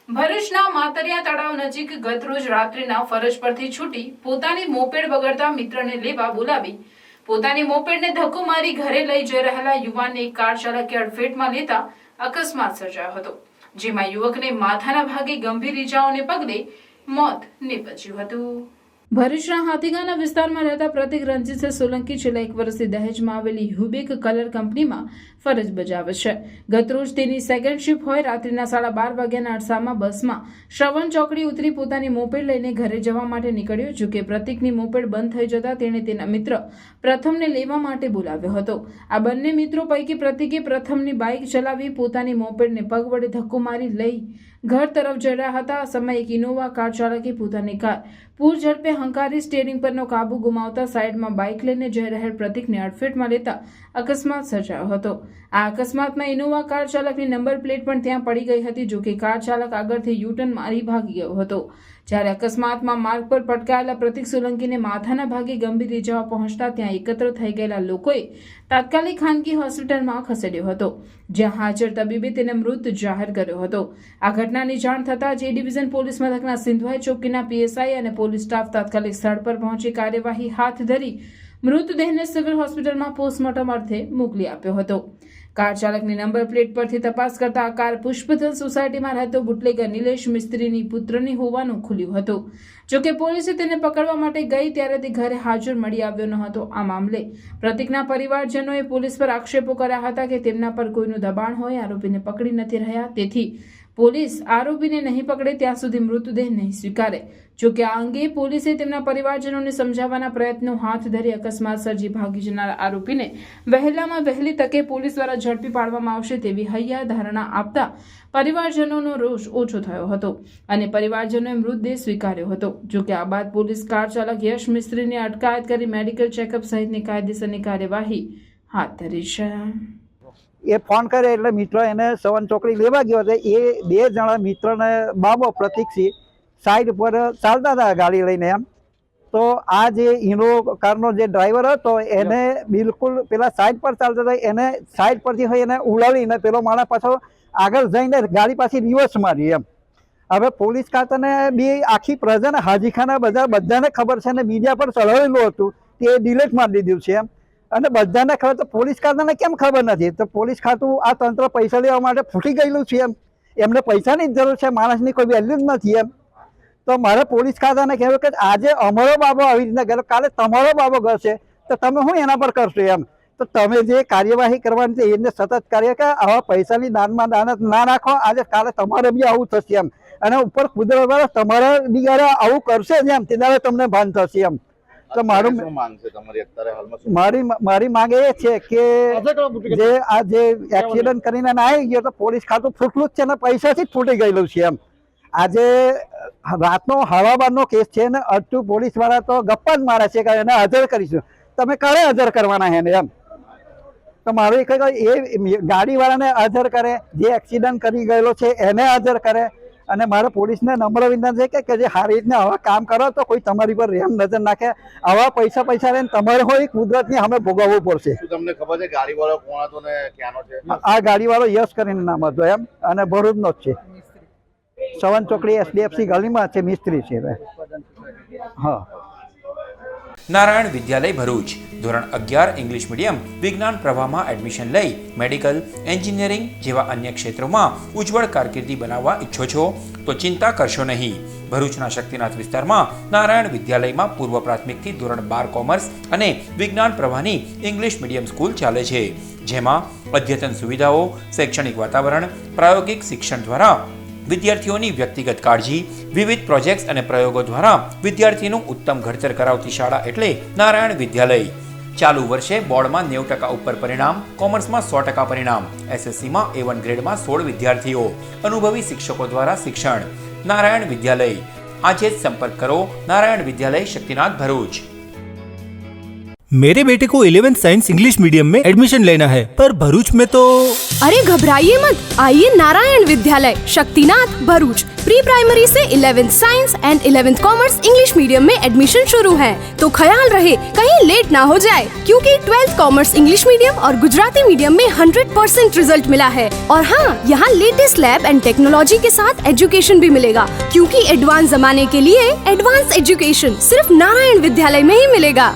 ભરૂચના માતરિયા તળાવ નજીક ગતરોજ રાત્રિના ફરજ પરથી છૂટી પોતાની મોપેડ બગડતા મિત્રને લેવા બોલાવી પોતાની મોપેડને ધક્કો મારી ઘરે લઈ જઈ રહેલા યુવાનને કાર ચાલકે અડફેટમાં લેતા અકસ્માત સર્જાયો હતો, જેમાં યુવકને માથાના ભાગે ગંભીર ઈજાઓને પગલે મોત નીપજ્યું હતું। ભરૂચના હાથીગાના વિસ્તારમાં રહેતા પ્રતિક રણજીત સોલંકી છેલ્લા 1 વર્ષથી દહેજમાં આવેલી હ્યુબેક કલર કંપનીમાં ફરજ બજાવે છે। ગતરોજ તેની સેકન્ડ શિફ્ટ હોય રાત્રિના 12:30 વાગ્યાના અરસામાં બસમાં શ્રવણ ચોકડી ઉતરી પોતાની મોપેડ લઈને ઘરે જવા માટે નીકળ્યો। જો કે પ્રતિકની મોપેડ બંધ થઈ જતા તેણે તેના મિત્ર પ્રથમને લેવા માટે બોલાવ્યો હતો। આ બંને મિત્રો પૈકી પ્રતિકે પ્રથમની બાઇક ચલાવી પોતાની મોપેડને પગ વડે ધક્કો મારી લઈ ઘર તરફ જઈ રહ્યા હતા। આ સમયે એક ઇનોવા કાર ચાલકે પોતાની કાર પૂર ઝડપે હંકારી સ્ટીયરિંગ પરનો કાબુ ગુમાવતા સાઈડમાં બાઇક લઈને જઈ રહેલ પ્રતિકને અડફેટમાં લેતા અકસ્માત સર્જાયો હતો। આ અકસ્માતમાં ઇનોવા કાર ચાલકની નંબર પ્લેટ પણ ત્યાં પડી ગઈ હતી। જો કે કાર ચાલક આગળથી યુટર્ન મારી ભાગી ગયો હતો, જ્યારે અકસ્માતમાં માર્ગ પર પટકાયેલા પ્રતિક સોલંકીને માથાના ભાગે ગંભીર ઇજાઓ પહોંચતા ત્યાં એકત્ર થઈ ગયેલા લોકોએ તાત્કાલિક ખાનગી હોસ્પિટલમાં ખસેડ્યો હતો, જ્યાં હાજર તબીબે તેને મૃત જાહેર કર્યો હતો। આ ઘટનાની જાણ થતાં જે ડિવિઝન પોલીસ મથકના સિંધવાઈ ચોકીના પીએસઆઈ અને પોલીસ સ્ટાફ તાત્કાલિક સ્થળ પર પહોંચી કાર્યવાહી હાથ ધરી મૃતદેહને સિવિલ હોસ્પિટલમાં પોસ્ટમોર્ટમ અર્થે મોકલી આપ્યો હતો। કાર ચાલકની નંબર પ્લેટ પરથી તપાસ કરતા આ કાર પુષ્પધન સોસાયટીમાં રહેતો બુટલેગર નિલેશ મિસ્ત્રીની પુત્રની હોવાનું ખુલ્યું હતું। જોકે પોલીસે તેને પકડવા માટે ગઈ ત્યારે તે ઘરે હાજર મળી આવ્યો ન હતો। આ મામલે પ્રતિકના પરિવારજનોએ પોલીસ પર આક્ષેપો કર્યા હતા કે તેમના પર કોઈનું દબાણ હોય, આરોપીને પકડી નથી રહ્યા, તેથી પોલીસ આરોપીને નહીં પકડે ત્યાં સુધી મૃતદેહ નહીં સ્વીકારે। જોકે આ અંગે પોલીસે તેમના પરિવારજનોને સમજાવવાના પ્રયત્નો હાથ ધરી અકસ્માત સર્જી ભાગી જનાર આરોપીને વહેલામાં વહેલી તકે પોલીસ દ્વારા ઝડપી પાડવામાં આવશે તેવી હૈયા ધારણા આપતા પરિવારજનોનો રોષ ઓછો થયો હતો અને પરિવારજનોએ મૃતદેહ સ્વીકાર્યો હતો। જોકે આ બાદ પોલીસ કાર ચાલક યશ મિસ્ત્રીની અટકાયત કરી મેડિકલ ચેકઅપ સહિતની કાયદેસરની કાર્યવાહી હાથ ધરી છે। એ ફોન કરે એટલે મિત્ર એને સવન ચોકડી લેવા ગયો હતો। એ 2 જણા મિત્રને બાબો પ્રતિકસિંહ સાઈડ પર ચાલતા હતા ગાડી લઈને એમ, તો આ જે ઇનો કારનો જે ડ્રાઈવર હતો એને બિલકુલ પેલા સાઈડ પર ચાલતા હતા, એને સાઈડ પરથી હોય એને ઉડાવીને પેલો માણસ પાછો આગળ જઈને ગાડી પાછી રિવર્સ મારી એમ। હવે પોલીસ ખાતાને બી આખી પ્રજાને હાજીખાના બધાને ખબર છે અને મીડિયા પર ચલાવેલું હતું તે ડિલીટ મારી દીધું છે એમ, અને બધાને ખબર, તો પોલીસ ખાતાને કેમ ખબર નથી? તો પોલીસ ખાતું આ તંત્ર પૈસા લેવા માટે ફૂટી ગયેલું છે એમ, એમને પૈસાની જ જરૂર છે, માણસની કોઈ વેલ્યુ જ નથી એમ। તો મારે પોલીસ ખાતાને કહેવું કે આજે અમારો બાબો આવી રીતના ગયો, કાલે તમારો બાબો કરશે તો તમે શું એના પર કરશો એમ? તો તમે જે કાર્યવાહી કરવાની છે એને સતત કાર્ય કે આવા પૈસાની દાનમાં દાન ના નાખો, આજે કાલે તમારે બી આવું થશે એમ, અને ઉપર કુદરત તમારા બી આવું કરશે જ એમ, ત્યારે તમને ભાન થશે એમ। તો મારી માંગ એ છે કે જે આ જે એક્સિડન્ટ કરીને આવી ગયો તો પોલીસ ખાતું ફૂટલું જ છે ને પૈસાથી જ ફૂટી ગયેલું છે એમ। આજે રાતનો 12:30 કેસ છે ને અડધું પોલીસ વાળા તો ગપ્પા જ મારે છે કે એને હાજર કરીશું, તમે ક્યારે હાજર કરવાના છે ને એમ? તો મારું એક એ ગાડી વાળાને હાજર કરે, જે એક્સિડન્ટ કરી ગયેલો છે એને હાજર કરે, અને મારે પોલીસને નમ્ર વિનંતી છે કે જે સારી રીતના આવા કામ કરો તો કોઈ તમારી પર રેમ નજર નાખે। આવા પૈસા લઈને તમારે હોય કુદરતની અમે ભોગવવું પડશે। તમને ખબર છે ગાડી વાળો કોણ હતો ને ક્યાંનો છે? આ ગાડી વાળો યશ કરીને નામ હતો એમ, અને ભરૂચનો જ છે, સવન ચોકડી SDFC ગલીમાં છે, મિસ્ત્રી છે। હા, નારાયણ વિદ્યાલય ભરૂચ ધોરણ 11 ઇંગ્લિશ મીડિયમ વિજ્ઞાન પ્રવાહમાં એડમિશન લઈ મેડિકલ, એન્જિનિયરિંગ જેવા અન્ય ક્ષેત્રોમાં ઉજ્જવળ કારકિર્દી બનાવવા ઈચ્છો છો તો ચિંતા કરશો નહીં। ભરૂચના શક્તિનાથ વિસ્તારમાં નારાયણ વિદ્યાલયમાં પૂર્વ પ્રાથમિકથી ધોરણ 12 કોમર્સ અને વિજ્ઞાન પ્રવાહની ઇંગ્લિશ મીડિયમ સ્કૂલ ચાલે છે, જેમાં અદ્યતન સુવિધાઓ, શૈક્ષણિક વાતાવરણ, પ્રાયોગિક શિક્ષણ દ્વારા વિદ્યાર્થીઓની વ્યક્તિગત કાળજી, વિવિધ પ્રોજેક્ટ્સ અને પ્રયોગો દ્વારા વિદ્યાર્થીનું ઉત્તમ ઘડતર કરાવતી શાળા એટલે નારાયણ વિદ્યાલય। ચાલુ વર્ષે બોર્ડમાં 90% ઉપર પરિણામ, કોમર્સમાં 100% પરિણામ, SSCમાં A1 ગ્રેડમાં 16 વિદ્યાર્થીઓ, અનુભવી શિક્ષકો દ્વારા શિક્ષણ। નારાયણ વિદ્યાલય, આજે જ સંપર્ક કરો નારાયણ વિદ્યાલય શક્તિનાથ ભરૂચ। मेरे बेटे को 11th साइंस इंग्लिश मीडियम में एडमिशन लेना है, पर भरूच में तो। अरे घबराइए मत, आइए नारायण विद्यालय शक्तिनाथ भरूच। प्री प्राइमरी से 11th science and 11th commerce English medium में एडमिशन शुरू है, तो ख्याल रहे कहीं लेट ना हो जाए, क्योंकि 12th कॉमर्स इंग्लिश मीडियम और गुजराती मीडियम में 100% रिजल्ट मिला है। और हाँ, यहाँ लेटेस्ट लैब एंड टेक्नोलॉजी के साथ एजुकेशन भी मिलेगा, क्योंकि एडवांस जमाने के लिए एडवांस एजुकेशन सिर्फ नारायण विद्यालय में ही मिलेगा।